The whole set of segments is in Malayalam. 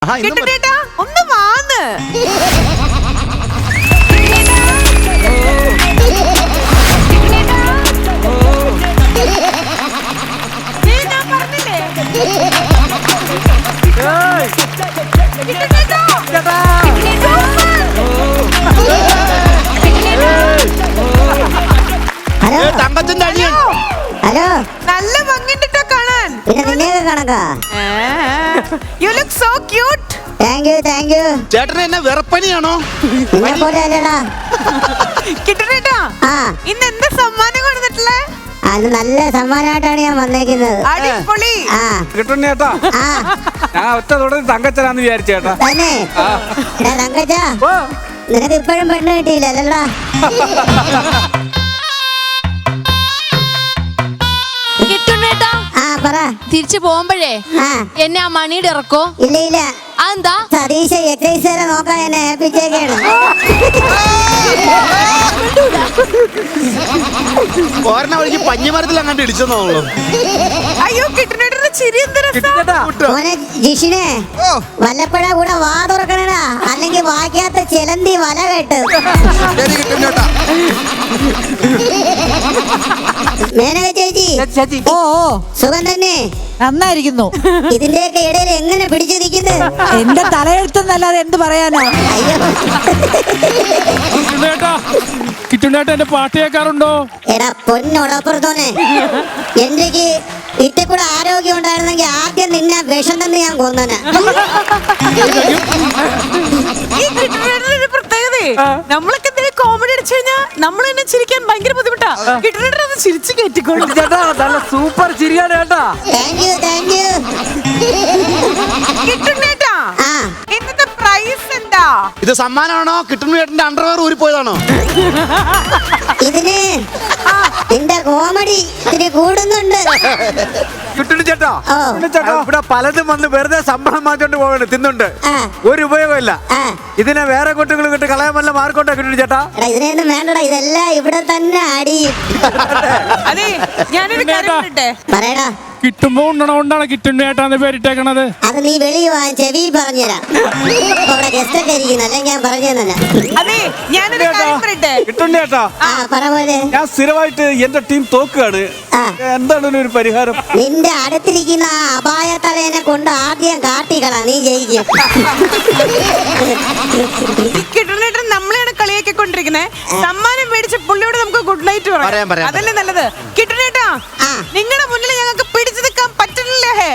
കിട്ടണേട്ടാ ഒന്ന് വാന്ന്. ഞാൻ പറഞ്ഞില്ലേ ഹലോ, നല്ല ഭംഗിട്ടോ കാണാൻ. പിന്നെ നിന്നെയൊക്കെ കണക്കാ. You look so cute. Thank you thank U. ചേട്ടന് എന്നെ വെറപ്പനിയാണോ? നിന്നെ പോലെ അല്ലടാ. കിട്ടണേട്ടാ ഇന്ന് എന്താ സമ്മാനം കൊടുത്തിട്ടുള്ളേ? അത് നല്ല സമ്മാനമായിട്ടാണ് ഞാൻ വന്നേക്കുന്നത്. അടിപൊളി. കിട്ടുണ്ണേട്ടാ, ഞാൻ ഒറ്റ തുടങ്ങി തങ്കച്ചനാന്ന് വിചാരിച്ചേട്ടാ. തന്നെ തങ്കച്ച, നിനക്ക് ഇപ്പോഴും പെണ്ണ് കിട്ടിയില്ലല്ലോടാ. കിട്ടുണ്ണേട്ടാ, പറ. തിരിച്ചു പോകുമ്പോഴേ എന്നെ ആ മണിയുടെ ഇറക്കോ? ഇല്ല ഇല്ല. അതെന്താ? സതീശ എക്സൈസുകാരെ നോക്കാൻ എന്നെ ഏൽപ്പിച്ചേക്കാണ്. പോരണ വഴിക്ക് പഞ്ഞിമരത്തിൽ അങ്ങോട്ട് ഇടിച്ചെന്നോളൂ. അയ്യോ കിട്ടണേട്ടന്റെ ചിരി മോനെ ജിഷിനെ, വല്ലപ്പോഴ കൂടെ വാ തുറക്കണടാ, അല്ലെങ്കിൽ വായിക്കാത്ത ചിലന്തി വല കേട്ട്. മേനക ചേച്ചി, ഓ സുഖം തന്നെ? നന്നായിരിക്കുന്നു. ഇതിന്റെയൊക്കെ ഇടയിൽ എങ്ങനെ പിടിച്ചു നിൽക്കുന്നത്? എന്റെ തലയെഴുത്തെന്നല്ലാതെ എന്ത് പറയാനാ? കിട്ടുണ്ണേട്ടാ, എന്റെ പാട്ട് കേൾക്കാറുണ്ടോ? എടാ പൊന്നോടപ്പുറത്തോനെ, എനിക്ക് ഇത്തെ കൂടെ ആരോഗ്യം ഉണ്ടായിരുന്നെങ്കിൽ ആദ്യം നിന്നെ വിഷം തന്നെ ഞാൻ കൊന്നനെ. ഈ കിട്ടണേട്ടന്റെ പ്രത്യേകതയെ നമ്മളൊക്കെ എന്തെങ്കിലും കോമഡി അടിച്ചു കഴിഞ്ഞാൽ നമ്മൾ തന്നെ ചിരിക്കാൻ ഭയങ്കര ബുദ്ധിമുട്ടാ. കിട്ടണേട്ടൻ അത് ചിരിച്ചു കയറ്റിക്കോളൂ. നല്ല സൂപ്പർ ചിരിയാണ് കേട്ടാ. Thank you thank you. കിട്ടണേട്ടാ, ഇന്നത്തെ പ്രൈസ് എന്താ? ഇത് സമ്മാനമാണോ? കിട്ടുന്ന ചേട്ടന്റെ അണ്ടർവെയർ ഊരിപ്പോയതാണോ? ഇതിന് നിന്റെ കോമഡി ഇതിന് കൂടുന്നുണ്ട്. കിട്ടുണ്ണേട്ടാ, ഇവിടെ പലതും വന്ന് വെറുതെ ശമ്പളം മാറ്റോണ്ട് പോകണ്ട തിന്നുണ്ട്. ഒരു ഉപയോഗമില്ല. ഇതിനെ വേറെ കുട്ടികൾ കിട്ടി കളയാൻ വല്ല മാർക്കോട്ടാ കിട്ടുണ്ണേട്ടാ. ഇതിനൊന്നും വേണ്ടടാ, ഇതെല്ലാം ഇവിടെ തന്നെ അടിയും. അതെ, ഞാനൊരു കാര്യം പറയട്ടെ. പറയടാ. കിട്ടുമ്പോ ഉണ്ടണോണ്ടാണ് കിട്ടുണ്ണേട്ടാന്ന് പേരിട്ടേക്കണത്. അത് നീ വെളിയിൽ വാ, ചെവി പറഞ്ഞുതരാം. അവിടെ ഗസ്റ്റ് ഒക്കെ ഇരിക്കുന്നു, അല്ലെങ്കിൽ ഞാൻ പറഞ്ഞു തന്നെ. അതെ, ഞാനൊരു കാര്യം പറയട്ടെ. കിട്ടുണ്ണേട്ടാ, പറ പോലെ. ഞാൻ സ്ഥിരമായിട്ട് എന്റെ ടീം തോക്കുകയാണ്. എന്താണ് ഒരു പരിഹാരം? നിന്റെ അടുത്തിരിക്കുന്ന ആ അപായ തലേനെ കൊണ്ട് ആദ്യം കാട്ടിക്കളാ, നീ ജയിക്കും. കിട്ടണേട്ടൻ നമ്മളെയാണ് കളിയാക്കി കൊണ്ടിരിക്കുന്നത്. സമ്മാനം മേടിച്ച പുള്ളിയോട് നമുക്ക് ഗുഡ് നൈറ്റ് പറയാം. അതല്ലേ നല്ലത്. കിട്ടണേട്ടാ, നിങ്ങളുടെ മുന്നിൽ ഞങ്ങൾക്ക് പിടിച്ചു നിൽക്കാൻ പറ്റുന്നില്ലേ?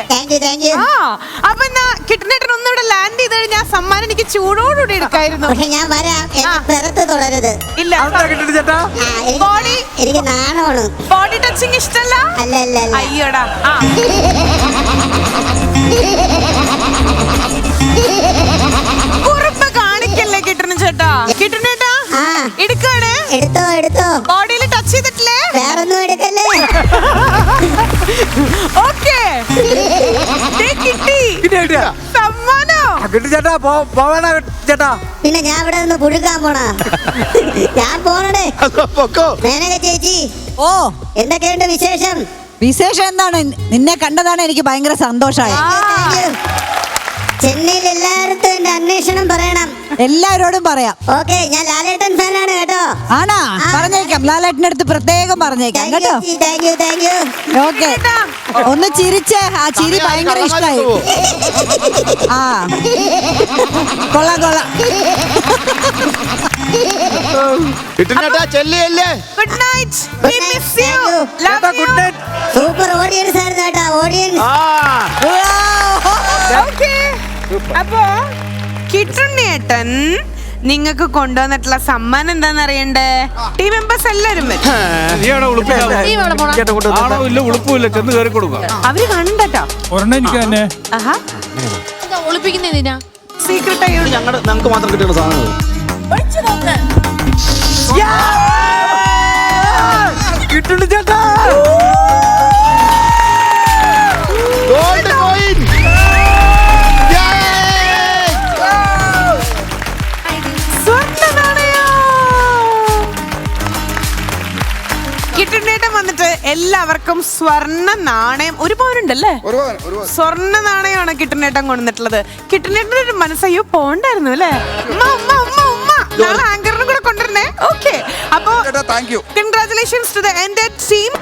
അപ്പൊ എന്നാ കിട്ടണേട്ടൻ ഒന്നിവിടെ ലാൻഡ് ചെയ്ത് കഴിഞ്ഞാൽ സമ്മാനം എനിക്ക് ചൂടോടുകൂടി എടുക്കായിരുന്നു. പക്ഷെ ഞാൻ വരാം, പുറത്ത് തുടരുത്. ഇല്ല, ബോഡി എനിക്ക് നാണമാണ്. ബോഡി ടച്ചിങ് ഇഷ്ടല്ല. അല്ല അല്ല അല്ല. അയ്യോടാ. കുറുമ്പ് കാണിക്കല്ലേ കിട്ടണ ചേട്ടാ. കിട്ടണേട്ടാ എടുക്കാണ്. എടുത്തോ എടുത്തോ. ബോഡിയിൽ ടച്ച് ചെയ്തിട്ടില്ലേ? വേറൊന്നും എടുക്കല്ലേ. ഓക്കേ, കിട്ടി സമ്മാനോ. ചേട്ടാ പോവാനാ ചേട്ടാ. പിന്നെ ഞാൻ ഇവിടെ നിന്ന് പുഴുക്കാൻ പോണാ? ഞാൻ പോണേ. മേനക ചേച്ചി, ഓ എന്തൊക്കെയുണ്ട് വിശേഷം? വിശേഷം എന്താണ്? നിന്നെ കണ്ടതാണ് എനിക്ക് ഭയങ്കര സന്തോഷമായി. ചെന്നൈയിൽ എല്ലായിടത്തും എന്റെ അന്വേഷണം പറയണം. എല്ലാവരോടും പറയാം. ഓക്കെ, ഞാൻ ലാലേട്ടൻ ഫാനാണ് കേട്ടോ. ആണാ? പറഞ്ഞേക്കാം, ലാലേട്ടന്റെ അടുത്ത് പ്രത്യേകം പറഞ്ഞേക്കാം കേട്ടോ. Thank you thank U. Okay, ഒന്ന് ചിരിച്ചേ. ആ ചിരി ഭയങ്കര ഇഷ്ടായി. ആ കൊള്ളാം കൊള്ളാം. Good night. We miss you. Love you. Super audience ആയിരുന്നു കേട്ടോ, ഓഡിയൻസ്. ഓക്കേ, അപ്പോ കിട്ടുണ്ണേട്ടൻ നിങ്ങൾക്ക് കൊണ്ടുവന്നിട്ടുള്ള സമ്മാനം എന്താന്ന് അറിയണ്ടേ? ടീം മെമ്പേഴ്സ് എല്ലാരും ഉളുപ്പില്ല, ചെന്ന് കയറി കൊടുക്കുക. അവര് കണ്ടോ ഒരെണ്ണം എനിക്ക് തന്നെ. ഒളിപ്പിക്കുന്നതിനാ സീക്രട്ട് ആയി ഞങ്ങൾക്ക് മാത്രം കിട്ടുന്ന സാധനങ്ങൾ. കിട്ടുണ്ണി ചേട്ടാ, ഗോൾഡ് കോയിൻ. കിട്ടുണ്ണേട്ടൻ വന്നിട്ട് എല്ലാ എല്ലാവർക്കും സ്വർണ്ണ നാണയം ഒരു പവനുണ്ടല്ലേ? സ്വർണ്ണ നാണയമാണ് കിട്ടുന്നേട്ടൻ കൊണ്ടുവന്നിട്ടുള്ളത്. കിട്ടുന്നേട്ടൻ്റെ ഒരു മനസ്സയ്യോ പോണ്ടായിരുന്നു അല്ലേ? നാളെ ആങ്കറിനും കൂടെ കൊണ്ടുവരണേ. ഓക്കെ, അപ്പോ congratulations to the entire team.